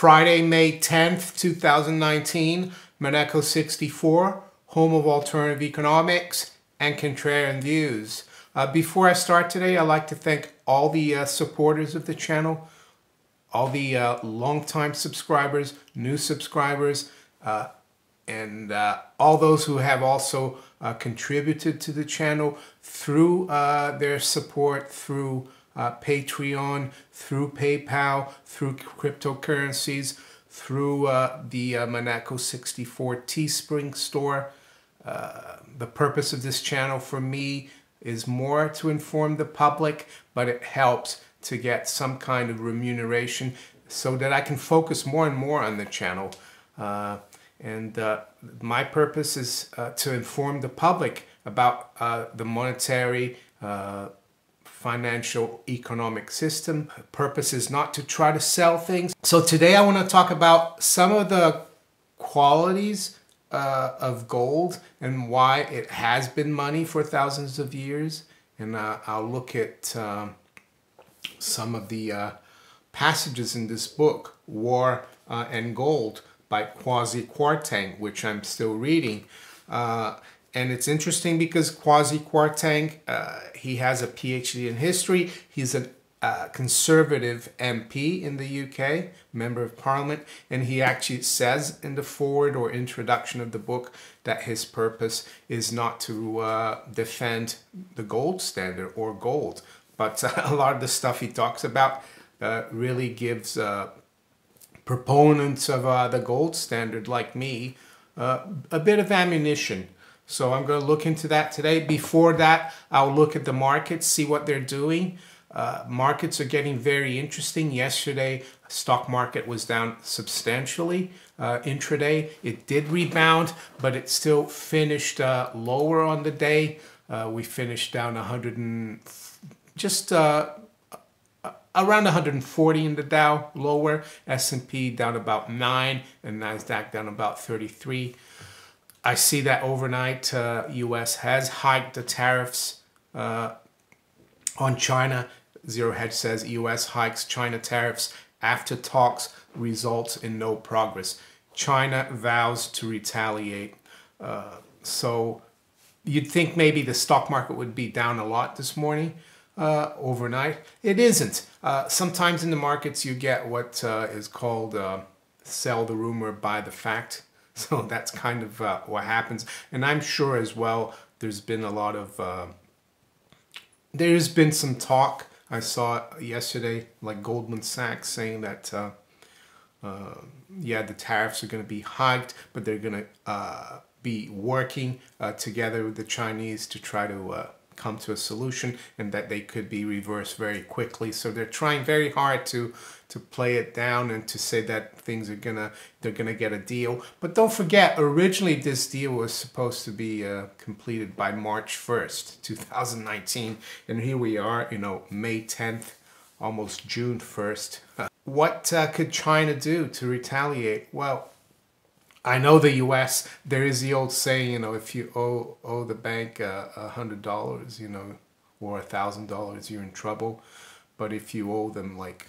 Friday, May 10th, 2019, Monaco 64, home of alternative economics and contrarian views. Before I start today, I'd like to thank all the supporters of the channel, all the longtime subscribers, new subscribers, and all those who have also contributed to the channel through their support through Patreon, through PayPal, through cryptocurrencies, through the Monaco 64 Teespring store. The purpose of this channel for me is more to inform the public, but it helps to get some kind of remuneration so that I can focus more and more on the channel. My purpose is to inform the public about the monetary, financial, economic system. The purpose is not to try to sell things. So today I want to talk about some of the qualities of gold and why it has been money for thousands of years. And I'll look at some of the passages in this book, War and Gold, by Kwasi Kwarteng, which I'm still reading. And it's interesting because Kwasi Kwarteng, he has a PhD in history. He's a conservative MP in the UK, member of parliament, and he actually says in the foreword or introduction of the book that his purpose is not to defend the gold standard or gold, but a lot of the stuff he talks about really gives proponents of the gold standard like me a bit of ammunition. So I'm going to look into that today. Before that, I'll look at the markets, see what they're doing. Markets are getting very interesting. Yesterday, stock market was down substantially. Intraday, it did rebound, but it still finished lower on the day. We finished down around 140 in the Dow, lower. S&P down about 9, and NASDAQ down about 33. I see that overnight, U.S. has hiked the tariffs on China. Zero Hedge says U.S. hikes China tariffs after talks results in no progress. China vows to retaliate. So you'd think maybe the stock market would be down a lot this morning, overnight. It isn't. Sometimes in the markets you get what is called sell the rumor, buy the fact. So that's kind of what happens. And I'm sure as well there's been a lot of there's been some talk. I saw yesterday, like Goldman Sachs saying that, yeah, the tariffs are going to be hiked, but they're going to be working together with the Chinese to try to come to a solution, and that they could be reversed very quickly. So they're trying very hard to play it down and to say that things are they're gonna get a deal. But don't forget, originally this deal was supposed to be completed by March 1st, 2019, and here we are, you know, May 10th, almost June 1st. What could China do to retaliate? Well, I know the U.S., there is the old saying, you know, if you owe the bank $100, you know, or $1,000, you're in trouble. But if you owe them like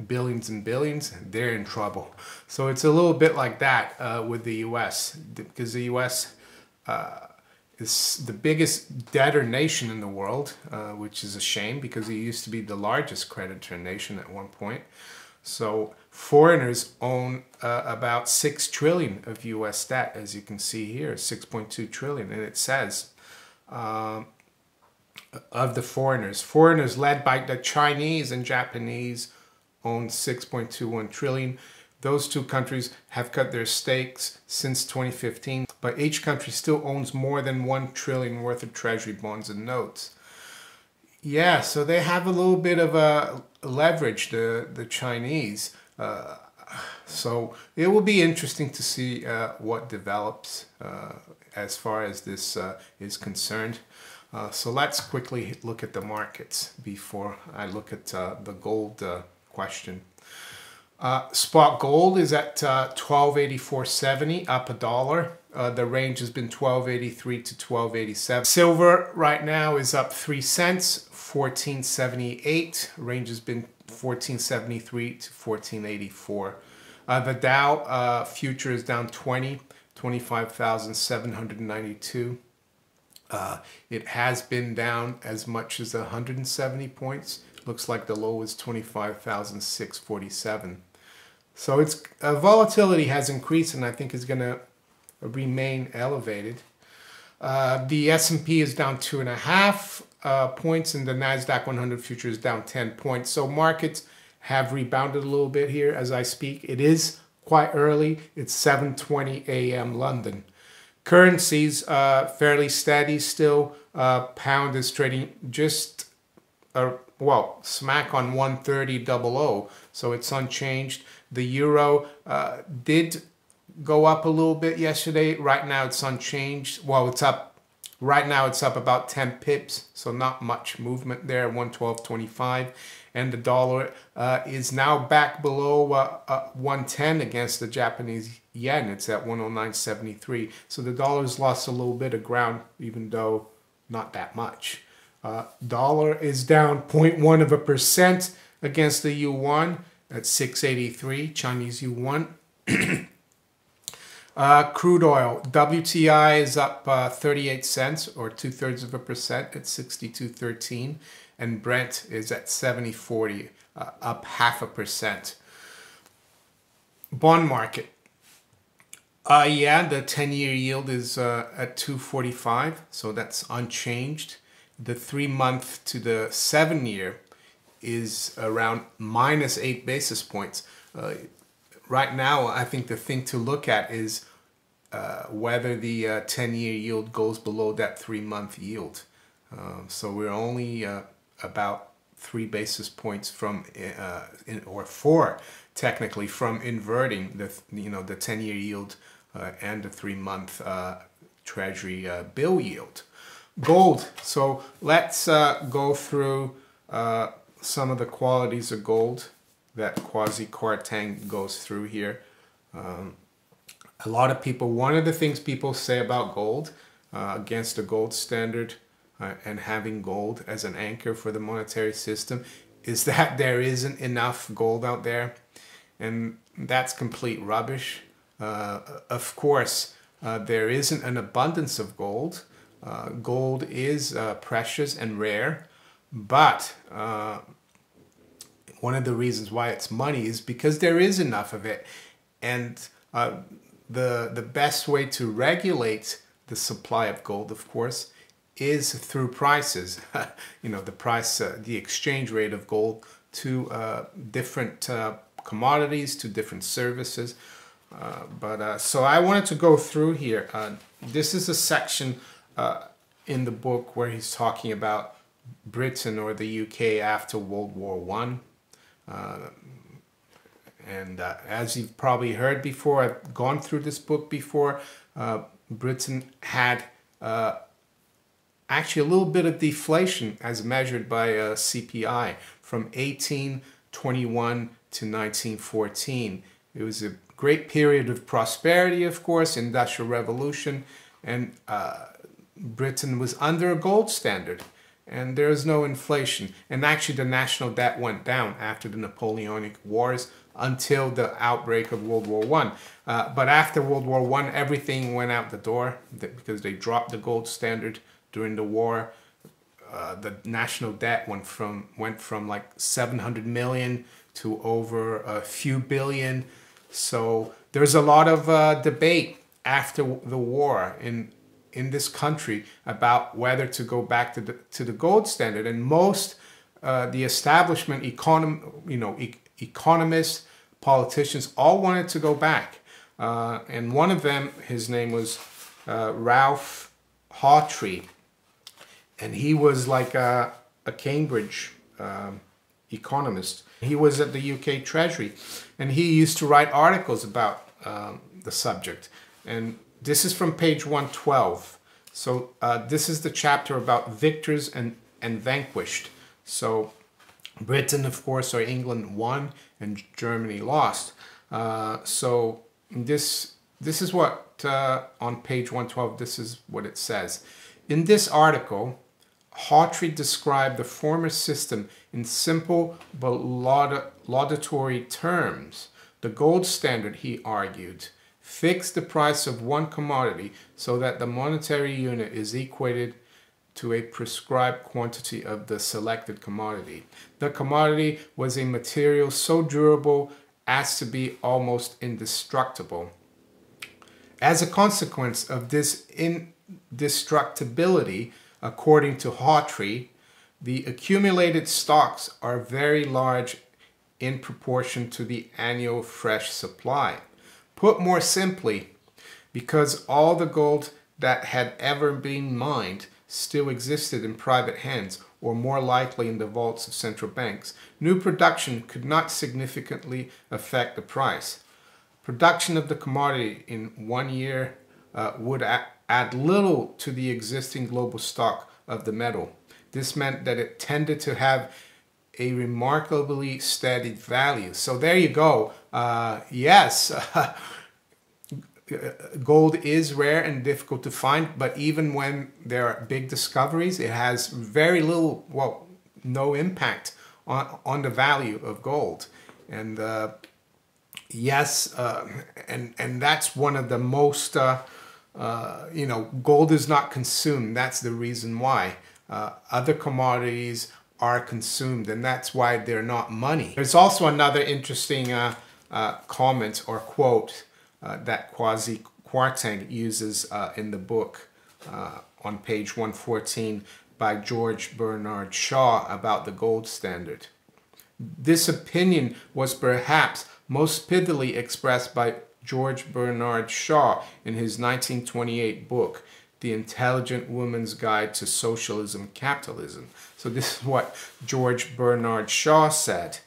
billions and billions, they're in trouble. So it's a little bit like that with the U.S. because the U.S. Is the biggest debtor nation in the world, which is a shame because it used to be the largest creditor nation at one point. So foreigners own about 6 trillion of U.S. debt, as you can see here, 6.2 trillion. And it says of the foreigners led by the Chinese and Japanese own 6.21 trillion. Those two countries have cut their stakes since 2015, but each country still owns more than 1 trillion worth of treasury bonds and notes. Yeah, so they have a little bit of a leverage, the Chinese. So it will be interesting to see what develops as far as this is concerned. So let's quickly look at the markets before I look at the gold question. Spot gold is at 1284.70, up $1. The range has been 1283 to 1287. Silver right now is up 3 cents, 1478. Range has been 1473 to 1484. The Dow future is down 20, 25,792. It has been down as much as 170 points. Looks like the low is 25,647. So its volatility has increased, and I think is going to remain elevated. The S&P is down 2.5 points, and the Nasdaq 100 future is down 10 points. So markets have rebounded a little bit here as I speak. It is quite early. It's 7:20 a.m. London. Currencies fairly steady still. Pound is trading just well, smack on 130.00, so it's unchanged. The euro did go up a little bit yesterday. Right now it's unchanged. Well, it's up. Right now it's up about 10 pips, so not much movement there. 112.25, and the dollar is now back below 110 against the Japanese yen. It's at 109.73. So the dollar's lost a little bit of ground, even though not that much. Dollar is down 0.1% against the yuan at 683, Chinese yuan. Crude oil, WTI is up 38 cents or 0.2% at 62.13, and Brent is at 70.40, up 0.5%. Bond market. Yeah, the 10-year yield is at 2.45, so that's unchanged. The 3-month to the 7-year is around -8 basis points. Right now, I think the thing to look at is whether the 10-year yield goes below that 3-month yield. So we're only about 3 basis points from, or 4 technically, from inverting the 10-year yield and the 3-month Treasury bill yield. Gold. So let's go through some of the qualities of gold that Kwasi Kwarteng goes through here. A lot of people, one of the things people say about gold, against the gold standard and having gold as an anchor for the monetary system, is that there isn't enough gold out there. And that's complete rubbish. Of course, there isn't an abundance of gold. Gold is precious and rare, but one of the reasons why it's money is because there is enough of it. And the best way to regulate the supply of gold, of course, is through prices. The price, the exchange rate of gold to different commodities, to different services. So I wanted to go through here. This is a section in the book where he's talking about Britain or the UK after World War I. And as you've probably heard before, I've gone through this book before, Britain had actually a little bit of deflation as measured by CPI from 1821 to 1914. It was a great period of prosperity, of course, Industrial Revolution, and Britain was under a gold standard. And there is no inflation. And actually the national debt went down after the Napoleonic Wars until the outbreak of World War I. But after World War I, everything went out the door because they dropped the gold standard during the war. The national debt went from like 700 million to over a few billion. So there's a lot of debate after the war in this country about whether to go back to the gold standard, and most the establishment economists, politicians all wanted to go back, and one of them, his name was Ralph Hawtrey, and he was like a Cambridge economist. He was at the UK Treasury, and he used to write articles about the subject. And this is from page 112. So this is the chapter about victors and vanquished. So Britain, of course, or England won and Germany lost. So this is what, on page 112, this is what it says. In this article, Hawtrey described the former system in simple but laudatory terms. The gold standard, he argued, fixed the price of one commodity so that the monetary unit is equated to a prescribed quantity of the selected commodity. The commodity was a material so durable as to be almost indestructible. As a consequence of this indestructibility, according to Hawtrey, the accumulated stocks are very large in proportion to the annual fresh supply. Put more simply, because all the gold that had ever been mined still existed in private hands, or more likely in the vaults of central banks, new production could not significantly affect the price. Production of the commodity in 1 year would add little to the existing global stock of the metal. This meant that it tended to have a remarkably steady value. So there you go. Yes, gold is rare and difficult to find, but even when there are big discoveries, it has very little, well, no impact on the value of gold. And yes, and that's one of the most, you know, gold is not consumed. That's the reason why. Other commodities are consumed, and that's why they're not money. There's also another interesting comment or quote that Kwasi Kwarteng uses in the book on page 114 by George Bernard Shaw about the gold standard. This opinion was perhaps most pithily expressed by George Bernard Shaw in his 1928 book, The Intelligent Woman's Guide to Socialism Capitalism. So this is what George Bernard Shaw said.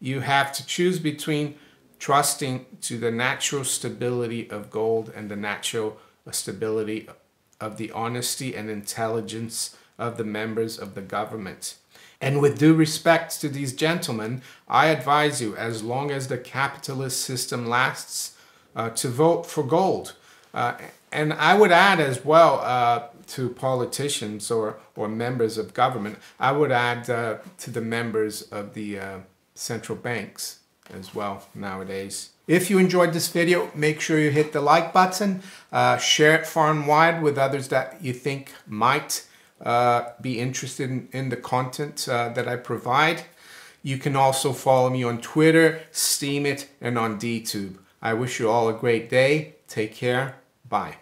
You have to choose between trusting to the natural stability of gold and the natural stability of the honesty and intelligence of the members of the government. And with due respect to these gentlemen, I advise you, as long as the capitalist system lasts, to vote for gold. And I would add as well to politicians or members of government, I would add to the members of the central banks as well nowadays. If you enjoyed this video, make sure you hit the like button, share it far and wide with others that you think might be interested in the content that I provide. You can also follow me on Twitter, Steemit, and on DTube. I wish you all a great day. Take care. Bye.